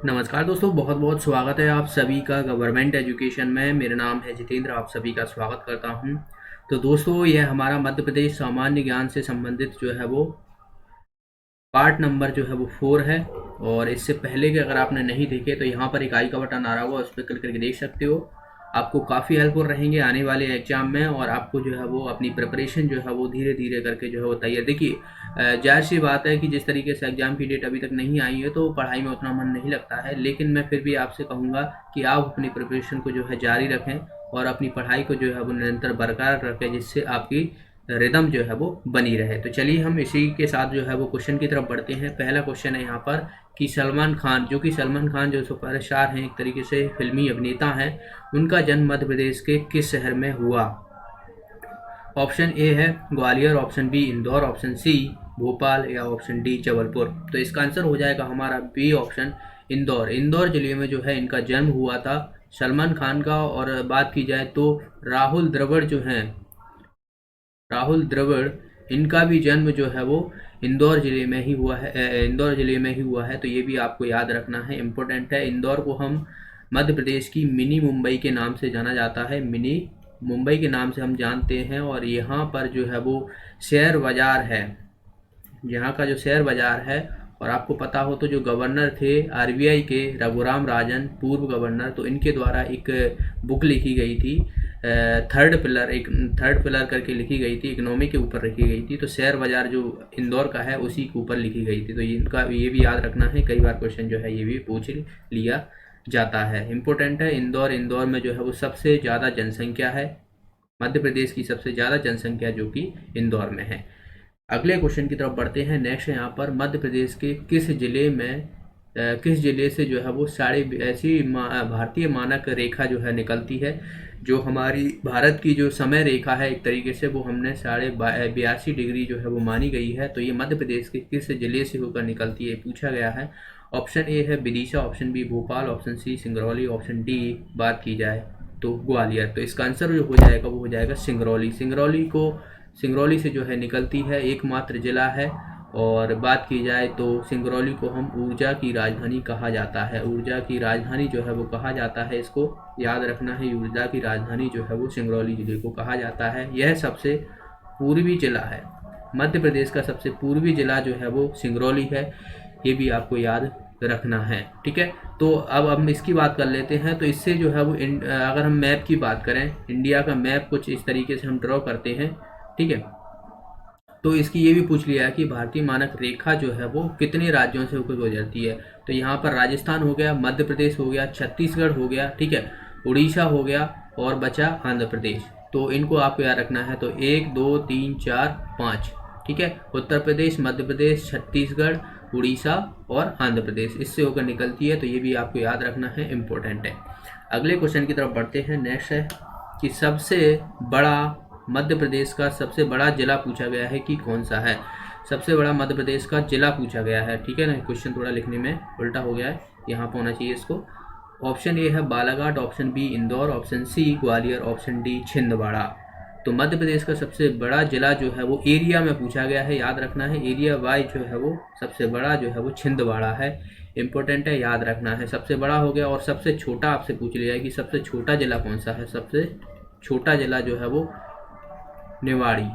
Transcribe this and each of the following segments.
नमस्कार दोस्तों, बहुत बहुत स्वागत है आप सभी का गवर्नमेंट एजुकेशन में। मेरा नाम है जितेंद्र, आप सभी का स्वागत करता हूं। तो दोस्तों, यह हमारा मध्य प्रदेश सामान्य ज्ञान से संबंधित जो है वो पार्ट नंबर जो है वो 4 है। और इससे पहले के अगर आपने नहीं देखे तो यहाँ पर एक आई का बटन आ रहा होगा, उस पर क्लिक करके देख सकते हो। आपको काफ़ी हेल्पफुल रहेंगे आने वाले एग्जाम में, और आपको जो है वो अपनी प्रिपरेशन जो है वो धीरे धीरे करके जो है वो तैयार। देखिए, जाहिर सी बात है कि जिस तरीके से एग्जाम की डेट अभी तक नहीं आई है तो पढ़ाई में उतना मन नहीं लगता है, लेकिन मैं फिर भी आपसे कहूँगा कि आप अपनी प्रिपरेशन को जो है जारी रखें और अपनी पढ़ाई को जो है वो निरंतर बरकरार रखें, जिससे आपकी रिदम जो है वो बनी रहे। तो चलिए हम इसी के साथ जो है वो क्वेश्चन की तरफ बढ़ते हैं। पहला क्वेश्चन है यहाँ पर कि सलमान खान जो सुपरस्टार हैं, एक तरीके से फिल्मी अभिनेता हैं, उनका जन्म मध्य प्रदेश के किस शहर में हुआ? ऑप्शन ए है Gwalior, option B Indore, option C Bhopal, या ऑप्शन डी जबलपुर। तो इसका आंसर हो जाएगा हमारा बी ऑप्शन इंदौर। इंदौर जिले में जो है इनका जन्म हुआ था सलमान खान का। और बात की जाए तो राहुल द्रविड़ जो हैं, राहुल द्रविड़, इनका भी जन्म जो है वो इंदौर ज़िले में ही हुआ है। इंदौर ज़िले में ही हुआ है, तो ये भी आपको याद रखना है, इम्पोर्टेंट है। इंदौर को हम मध्य प्रदेश की मिनी मुंबई के नाम से जाना जाता है, मिनी मुंबई के नाम से हम जानते हैं। और यहाँ पर जो है वो शेयर बाज़ार है, यहाँ का जो शेयर बाज़ार है। और आपको पता हो तो जो गवर्नर थे आरबीआई के, रघुराम राजन, पूर्व गवर्नर, तो इनके द्वारा एक बुक लिखी गई थी, थर्ड पिलर करके लिखी गई थी, इकोनॉमी के ऊपर लिखी गई थी। तो शेयर बाज़ार जो इंदौर का है उसी के ऊपर लिखी गई थी। तो इनका ये भी याद रखना है, कई बार क्वेश्चन जो है ये भी पूछ लिया जाता है, इम्पोर्टेंट है। इंदौर में जो है वो सबसे ज़्यादा जनसंख्या है, मध्य प्रदेश की सबसे ज़्यादा जनसंख्या जो कि इंदौर में है। अगले क्वेश्चन की तरफ बढ़ते हैं। नेक्स्ट है यहाँ पर मध्य प्रदेश के किस जिले से जो है वो साढ़े ऐसी भारतीय मानक रेखा जो है निकलती है, जो हमारी भारत की जो समय रेखा है एक तरीके से वो हमने 82.82 जो है वो मानी गई है। तो ये मध्य प्रदेश के किस जिले से होकर निकलती है, पूछा गया है। ऑप्शन ए है Vidisha, option B Bhopal, option C Singrauli, option D बात की जाए तो ग्वालियर। तो इसका आंसर जो हो जाएगा वो हो जाएगा सिंगरौली। सिंगरौली से जो है निकलती है, एकमात्र जिला है। और बात की जाए तो सिंगरौली को हम ऊर्जा की राजधानी कहा जाता है, ऊर्जा की राजधानी जो है वो कहा जाता है, इसको याद रखना है। ऊर्जा की राजधानी जो है वो सिंगरौली जिले को कहा जाता है। यह सबसे पूर्वी जिला है, मध्य प्रदेश का सबसे पूर्वी जिला जो है वो सिंगरौली है, ये भी आपको याद रखना है, ठीक है। तो अब हम इसकी बात कर लेते हैं। तो इससे जो है वो अगर हम मैप की बात करें, इंडिया का मैप कुछ इस तरीके से हम ड्रॉ करते हैं, ठीक है। तो इसकी ये भी पूछ लिया है कि भारतीय मानक रेखा जो है वो कितने राज्यों से होकर गुजरती है। तो यहाँ पर राजस्थान हो गया, मध्य प्रदेश हो गया, छत्तीसगढ़ हो गया, ठीक है, उड़ीसा हो गया, और बचा आंध्र प्रदेश। तो इनको आपको याद रखना है। तो 1 2 3 4 5, ठीक है। उत्तर प्रदेश, मध्य प्रदेश, छत्तीसगढ़, उड़ीसा और आंध्र प्रदेश, इससे होकर निकलती है। तो ये भी आपको याद रखना है, इम्पोर्टेंट है। अगले क्वेश्चन की तरफ बढ़ते हैं। नेक्स्ट है कि मध्य प्रदेश का सबसे बड़ा जिला पूछा गया है कि कौन सा है। सबसे बड़ा मध्य प्रदेश का जिला पूछा गया है, ठीक है ना। क्वेश्चन थोड़ा लिखने में उल्टा हो गया है, यहाँ पर होना चाहिए इसको। ऑप्शन ए है Balaghat, option B Indore, option C Gwalior, option D Chhindwara. तो मध्य प्रदेश का सबसे बड़ा जिला जो है वो एरिया में पूछा गया है, याद रखना है। एरिया वाइज जो है वो सबसे बड़ा जो है वो छिंदवाड़ा है, इंपॉर्टेंट है, याद रखना है। सबसे बड़ा हो गया। और सबसे छोटा आपसे पूछ लिया है कि सबसे छोटा जिला कौन सा है। सबसे छोटा जिला जो है वो निवाड़ी,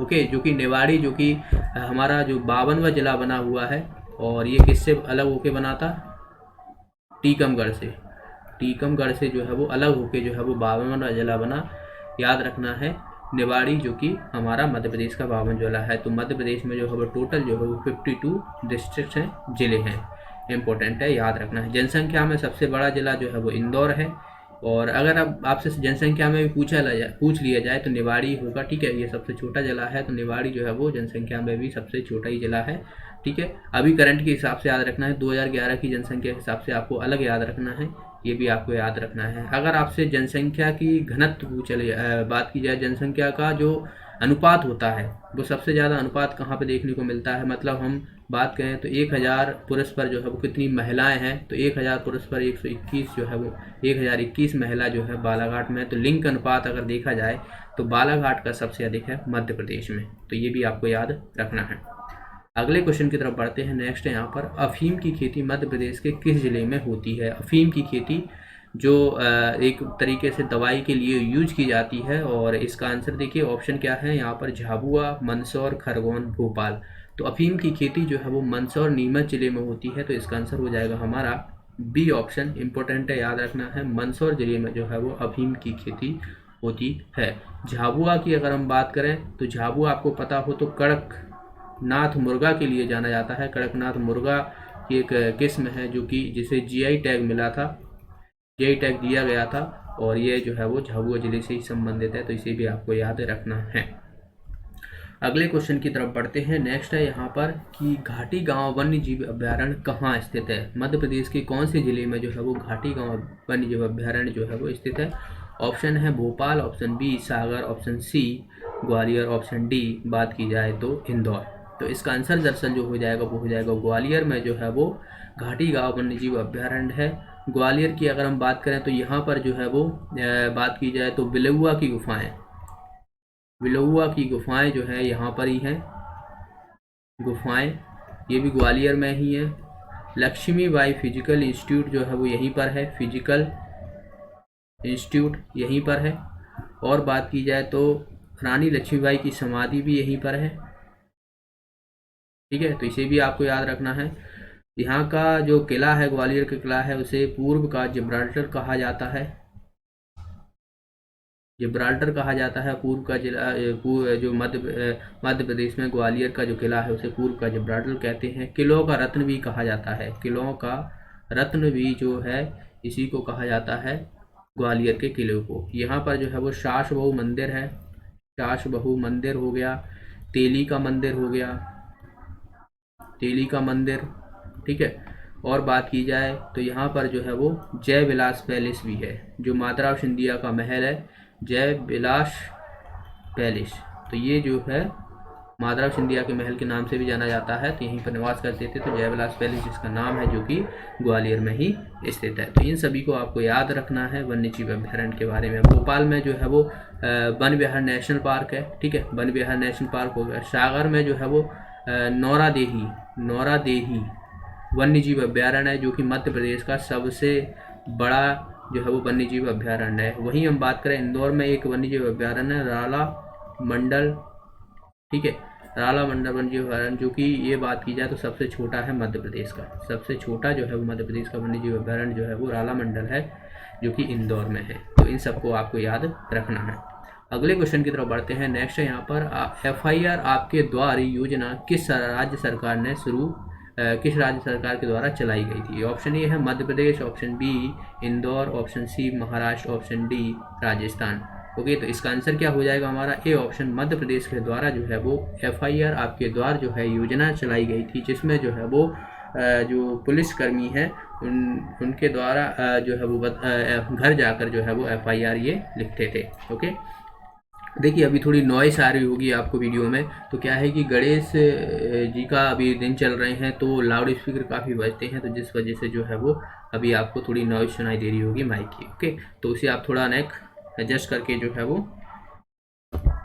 ओके, जो कि निवाड़ी जो कि हमारा जो 52वां जिला बना हुआ है। और ये किससे अलग होके बना था? टीकमगढ़ से। टीकमगढ़ से जो है वो अलग होके जो है वो 52वां जिला बना, याद रखना है। निवाड़ी जो कि हमारा मध्य प्रदेश का 52वां जिला है। तो मध्य प्रदेश में जो है वो टोटल जो है वो 52 डिस्ट्रिक्ट हैं, जिले हैं, इंपॉर्टेंट है, याद रखना है। जनसंख्या में सबसे बड़ा जिला जो है वो इंदौर है। और अगर अब आपसे जनसंख्या में भी पूछ लिया जाए तो निवाड़ी होगा, ठीक है। ये सबसे छोटा जिला है, तो निवाड़ी जो है वो जनसंख्या में भी सबसे छोटा ही जिला है, ठीक है। अभी करंट के हिसाब से याद रखना है, 2011 की जनसंख्या के हिसाब से आपको अलग याद रखना है, ये भी आपको याद रखना है। अगर आपसे जनसंख्या की घनत्व बात की जाए, जनसंख्या का जो अनुपात होता है वो सबसे ज़्यादा अनुपात कहाँ पे देखने को मिलता है, मतलब हम बात करें तो 1000 पुरुष पर जो है वो कितनी महिलाएं हैं, तो 1000 पुरुष पर 121 जो है वो 1021 महिला जो है बालाघाट में। तो लिंग अनुपात अगर देखा जाए तो बालाघाट का सबसे अधिक है मध्य प्रदेश में, तो ये भी आपको याद रखना है। अगले क्वेश्चन की तरफ बढ़ते हैं। नेक्स्ट है यहाँ पर, अफीम की खेती मध्य प्रदेश के किस जिले में होती है? अफीम की खेती जो एक तरीके से दवाई के लिए यूज की जाती है, और इसका आंसर देखिए ऑप्शन क्या है यहाँ पर, झाबुआ, मंदसौर, खरगोन, भोपाल। तो अफीम की खेती जो है वो मंदसौर, नीमच जिले में होती है, तो इसका आंसर हो जाएगा हमारा बी ऑप्शन। इंपॉर्टेंट है, याद रखना है, मंदसौर जिले में जो है वो अफीम की खेती होती है। झाबुआ की अगर हम बात करें तो झाबुआ आपको पता हो तो कड़कनाथ मुर्गा के लिए जाना जाता है। कड़कनाथ मुर्गा की एक किस्म है जो कि जिसे जीआई टैग मिला था, जीआई टैग दिया गया था, और ये जो है वो झाबुआ जिले से ही संबंधित है, तो इसे भी आपको याद रखना है। अगले क्वेश्चन की तरफ बढ़ते हैं। नेक्स्ट है यहाँ पर कि घाटी गांव वन्य जीव अभ्यारण्य कहाँ स्थित है? मध्य प्रदेश के कौन से जिले में जो है वो घाटी गांव वन्य जीव अभ्यारण्य जो है वो स्थित है? ऑप्शन है Bhopal, option B Sagar, option C Gwalior, option D बात की जाए तो इंदौर। तो इसका आंसर दरअसल जो हो जाएगा वो हो जाएगा ग्वालियर में जो है वो घाटी गांव वन्य जीव अभ्यारण्य है। ग्वालियर की अगर हम बात करें तो यहाँ पर जो है वो बात की जाए तो बिलौआ की गुफाएं, बिलौआ की गुफाएं जो है यहाँ पर ही हैं गुफाएं, ये भी ग्वालियर में ही है। लक्ष्मीबाई फिजिकल इंस्टीट्यूट जो है वो यहीं पर है, फिजिकल इंस्टीट्यूट यहीं पर है। और बात की जाए तो रानी लक्ष्मीबाई की समाधि भी यहीं पर है, ठीक है, तो इसे भी आपको याद रखना है। यहाँ का जो किला है, ग्वालियर का किला है, उसे पूर्व का जिब्राल्टर कहा जाता है, जिब्राल्टर कहा जाता है पूर्व का जिला, जो मध्य प्रदेश में ग्वालियर का जो किला है उसे पूर्व का जिब्राल्टर कहते हैं। किलों का रत्न भी कहा जाता है, किलों का रत्न भी जो है इसी को कहा जाता है, ग्वालियर के किले को। यहाँ पर जो है वो शास बहु मंदिर है, शास बहु मंदिर हो गया, तेली का मंदिर हो गया, तेली का मंदिर, ठीक है। और बात की जाए तो यहाँ पर जो है वो जय विलास पैलेस भी है, जो माधवराव सिंधिया का महल है, जय विलास पैलेस, तो ये जो है माधवराव सिंधिया के महल के नाम से भी जाना जाता है, तो यहीं पर निवास करते थे, तो जय विलास पैलेस जिसका नाम है जो कि ग्वालियर में ही स्थित है। तो इन सभी को आपको याद रखना है वन्य जीव अभ्यारण्य के बारे में। भोपाल में जो है वो वन विहार नेशनल पार्क है, ठीक है, वन विहार नेशनल पार्क हो गया। सागर में जो है वो नौरा देही वन्य जीव अभ्यारण्य है, जो कि मध्य प्रदेश का सबसे बड़ा जो है वो वन्य जीव अभ्यारण्य है। वहीं हम बात करें इंदौर में एक वन्य जीव अभ्यारण्य है, राला मंडल, ठीक है, राला मंडल वन्य जीव अभ्यारण्य, जो कि ये बात की जाए तो सबसे छोटा है मध्य प्रदेश का, सबसे छोटा जो है वो मध्य प्रदेश का वन्य जीव अभ्यारण्य जो है वो राला मंडल है, जो कि इंदौर में है। तो इन सबको आपको याद रखना है। अगले क्वेश्चन की तरफ बढ़ते हैं। नेक्स्ट है यहाँ पर FIR आपके द्वार योजना किस राज्य सरकार ने किस राज्य सरकार के द्वारा चलाई गई थी? ऑप्शन ए है Madhya Pradesh, option B Indore, option C Maharashtra, option D Rajasthan. Okay, तो इसका आंसर क्या हो जाएगा हमारा ए ऑप्शन, मध्य प्रदेश के द्वारा जो है वो FIR आपके द्वार जो है योजना चलाई गई थी, जिसमें जो है वो जो पुलिसकर्मी हैं उनके द्वारा जो है वो घर जाकर जो है वो FIR ये लिखते थे। ओके, देखिए अभी थोड़ी नॉइस आ रही होगी आपको वीडियो में, तो क्या है कि गणेश जी का अभी दिन चल रहे हैं, तो लाउड स्पीकर काफ़ी बजते हैं, तो जिस वजह से जो है वो अभी आपको थोड़ी नॉइस सुनाई दे रही होगी माइक की। ओके, तो उसे आप थोड़ा नेक एडजस्ट करके जो है वो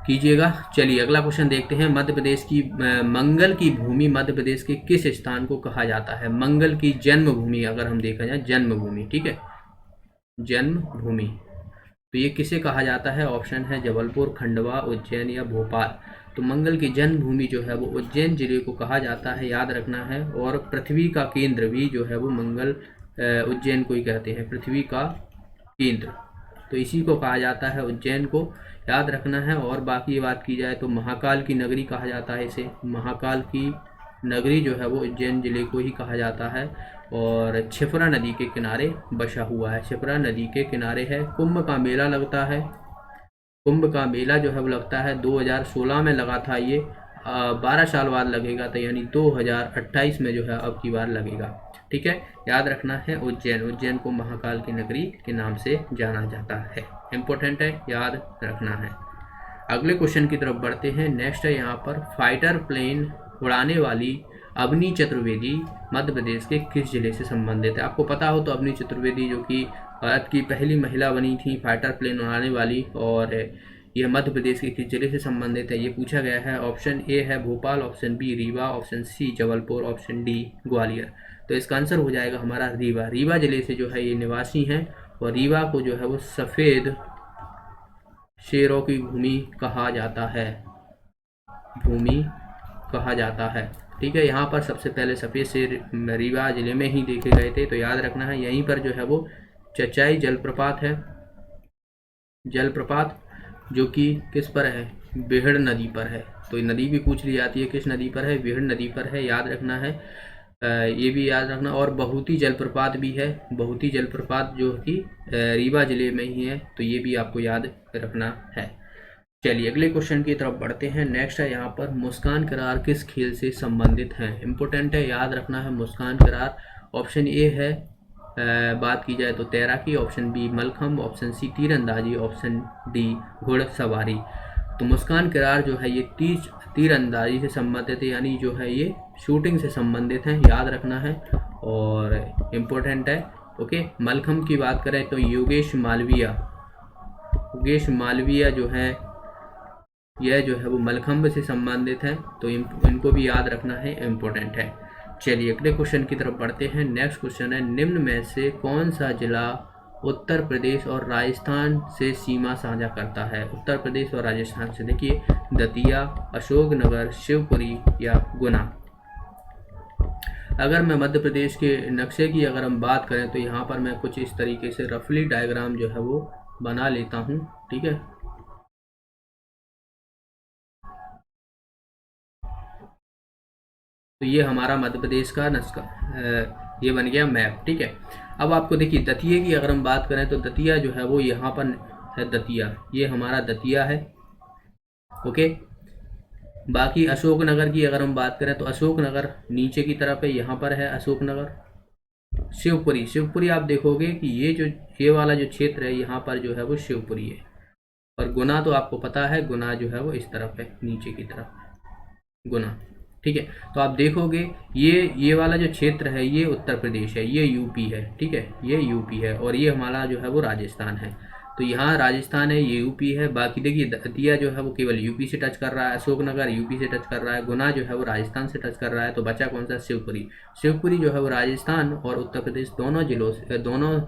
कीजिएगा। चलिए अगला क्वेश्चन देखते हैं। मध्य प्रदेश की मंगल की भूमि मध्य प्रदेश के किस स्थान को कहा जाता है? मंगल की जन्मभूमि अगर हम देखा जाए, जन्मभूमि, ठीक है, जन्मभूमि, तो ये किसे कहा जाता है? ऑप्शन है जबलपुर, खंडवा, उज्जैन या भोपाल। तो मंगल की जन्मभूमि जो है वो उज्जैन जिले को कहा जाता है, याद रखना है। और पृथ्वी का केंद्र भी जो है वो मंगल उज्जैन को ही कहते हैं, पृथ्वी का केंद्र, तो इसी को कहा जाता है, उज्जैन को याद रखना है। और बाकी बात की जाए तो महाकाल की नगरी कहा जाता है इसे, महाकाल की नगरी जो है वो उज्जैन जिले को ही कहा जाता है, और क्षिप्रा नदी के किनारे बसा हुआ है, क्षिप्रा नदी के किनारे है। कुंभ का मेला लगता है, कुंभ का मेला जो है वो लगता है 2016 में लगा था, ये 12 साल बाद लगेगा, तो यानी 2028 में जो है अब की बार लगेगा, ठीक है, याद रखना है। उज्जैन, उज्जैन को महाकाल की नगरी के नाम से जाना जाता है, इम्पोर्टेंट है, याद रखना है। अगले क्वेश्चन की तरफ बढ़ते हैं। नेक्स्ट है यहाँ पर फाइटर प्लेन उड़ाने वाली अवनी चतुर्वेदी मध्य प्रदेश के किस जिले से संबंधित है? आपको पता हो तो अवनी चतुर्वेदी जो कि भारत की पहली महिला बनी थी फाइटर प्लेन उड़ाने वाली, और यह मध्य प्रदेश के किस जिले से संबंधित है, ये पूछा गया है। ऑप्शन ए है Bhopal, option B Rewa, option C Jabalpur, option D Gwalior. तो इसका आंसर हो जाएगा हमारा रीवा। रीवा जिले से जो है ये निवासी हैं और रीवा को जो है वो सफ़ेद शेरों की भूमि कहा जाता है, भूमि कहा जाता है। ठीक है, यहाँ पर सबसे पहले सफ़ेद शेर रीवा जिले में ही देखे गए थे, तो याद रखना है। यहीं पर जो है वो चचाई जलप्रपात है, जलप्रपात जो कि किस पर है, बिहड़ नदी पर है। तो ये नदी भी पूछ ली जाती है, किस नदी पर है, बिहड़ नदी पर है, याद रखना है। ये भी याद रखना। और बहुती जलप्रपात भी है, बहुती जलप्रपात जो कि रीवा जिले में ही है, तो ये भी आपको याद रखना है। चलिए अगले क्वेश्चन की तरफ बढ़ते हैं। नेक्स्ट है यहाँ पर मुस्कान करार किस खेल से संबंधित है, इंपॉर्टेंट है, याद रखना है। मुस्कान करार ऑप्शन ए है बात की जाए तो तैराकी, option B mallakhamb, option C तीरंदाजी, ऑप्शन डी घुड़सवारी। तो मुस्कान करार जो है ये तीरंदाजी से संबंधित है, यानी जो है ये शूटिंग से संबंधित है, याद रखना है और इम्पोर्टेंट है। ओके, मलखम्ब की बात करें तो योगेश मालवीय जो है यह जो है वो मलखम्ब से संबंधित है, तो इनको भी याद रखना है, इम्पोर्टेंट है। चलिए अगले क्वेश्चन की तरफ बढ़ते हैं। नेक्स्ट क्वेश्चन है निम्न में से कौन सा जिला उत्तर प्रदेश और राजस्थान से सीमा साझा करता है, उत्तर प्रदेश और राजस्थान से। देखिए दतिया, अशोकनगर, शिवपुरी या गुना। अगर मैं मध्य प्रदेश के नक्शे की अगर हम बात करें तो यहाँ पर मैं कुछ इस तरीके से रफली डायग्राम जो है वो बना लेता हूँ। ठीक है, तो ये हमारा मध्य प्रदेश का नक्शा ये बन गया मैप। ठीक है, अब आपको देखिए दतिया की अगर हम बात करें तो दतिया जो है वो यहाँ पर है, दतिया ये हमारा दतिया है। ओके, बाकी अशोकनगर की अगर हम बात करें तो अशोकनगर नीचे की तरफ है, यहाँ पर है अशोकनगर। शिवपुरी आप देखोगे कि ये वाला जो क्षेत्र है यहाँ पर जो है वो शिवपुरी है। और गुना तो आपको पता है, गुना जो है वो इस तरफ है, नीचे की तरफ गुना। ठीक है, तो आप देखोगे ये वाला जो क्षेत्र है ये उत्तर प्रदेश है, ये यूपी है। ठीक है, ये यूपी है और ये हमारा जो है वो राजस्थान है। तो यहाँ राजस्थान है, ये यूपी है। बाकी देखिए दतिया जो है वो केवल यूपी से टच कर रहा है, अशोकनगर यूपी से टच कर रहा है, गुना जो है वो राजस्थान से टच कर रहा है। तो बचा कौन सा, शिवपुरी जो है वो राजस्थान और उत्तर प्रदेश दोनों जिलों से, दोनों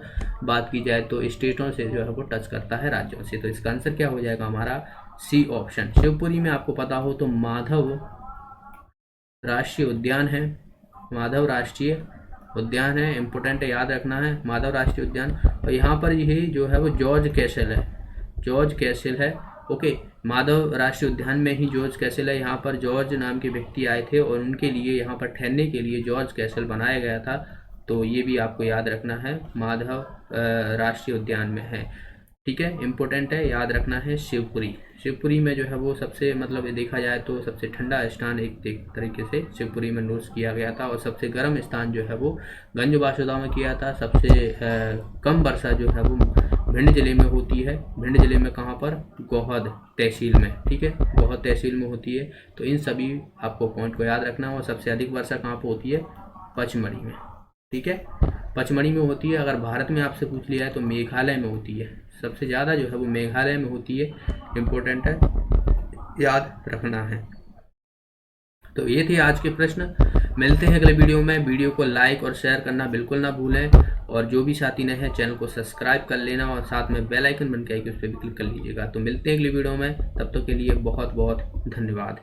बात की जाए तो स्टेटों से जो है वो टच करता है, राज्यों से। तो इसका आंसर क्या हो जाएगा हमारा, सी ऑप्शन। शिवपुरी में आपको पता हो तो माधव राष्ट्रीय उद्यान है, माधव राष्ट्रीय उद्यान है, इम्पोर्टेंट है, याद रखना है, माधव राष्ट्रीय उद्यान। और यहाँ पर ये जो है वो जॉर्ज कैसल है। ओके, माधव राष्ट्रीय उद्यान में ही जॉर्ज कैसल है। यहाँ पर जॉर्ज नाम के व्यक्ति आए थे और उनके लिए यहाँ पर ठहरने के लिए जॉर्ज कैसल बनाया गया था। तो ये भी आपको याद रखना है, माधव राष्ट्रीय उद्यान में है। ठीक है, इम्पोर्टेंट है, याद रखना है। शिवपुरी में जो है वो सबसे मतलब देखा जाए तो सबसे ठंडा स्थान एक तरीके से शिवपुरी में नोट किया गया था और सबसे गर्म स्थान जो है वो गंज बासुदा में किया था। सबसे कम वर्षा जो है वो भिंड जिले में होती है। भिंड जिले में कहाँ पर, गोहद तहसील में। ठीक है, गोहद तहसील में होती है। तो इन सभी आपको पॉइंट को याद रखना है। और सबसे अधिक वर्षा कहाँ पर होती है, पचमढ़ी में। ठीक है, पचमढ़ी में होती है। अगर भारत में आपसे पूछ लिया है तो मेघालय में होती है, सबसे ज़्यादा जो है वो मेघालय में होती है, इम्पोर्टेंट है, याद रखना है। तो ये थे आज के प्रश्न। मिलते हैं अगले वीडियो में। वीडियो को लाइक और शेयर करना बिल्कुल ना भूलें और जो भी साथी नए हैं चैनल को सब्सक्राइब कर लेना और साथ में बेल आइकन बन के उस पर भी क्लिक कर लीजिएगा। तो मिलते हैं अगली वीडियो में, तब तक के लिए बहुत बहुत धन्यवाद।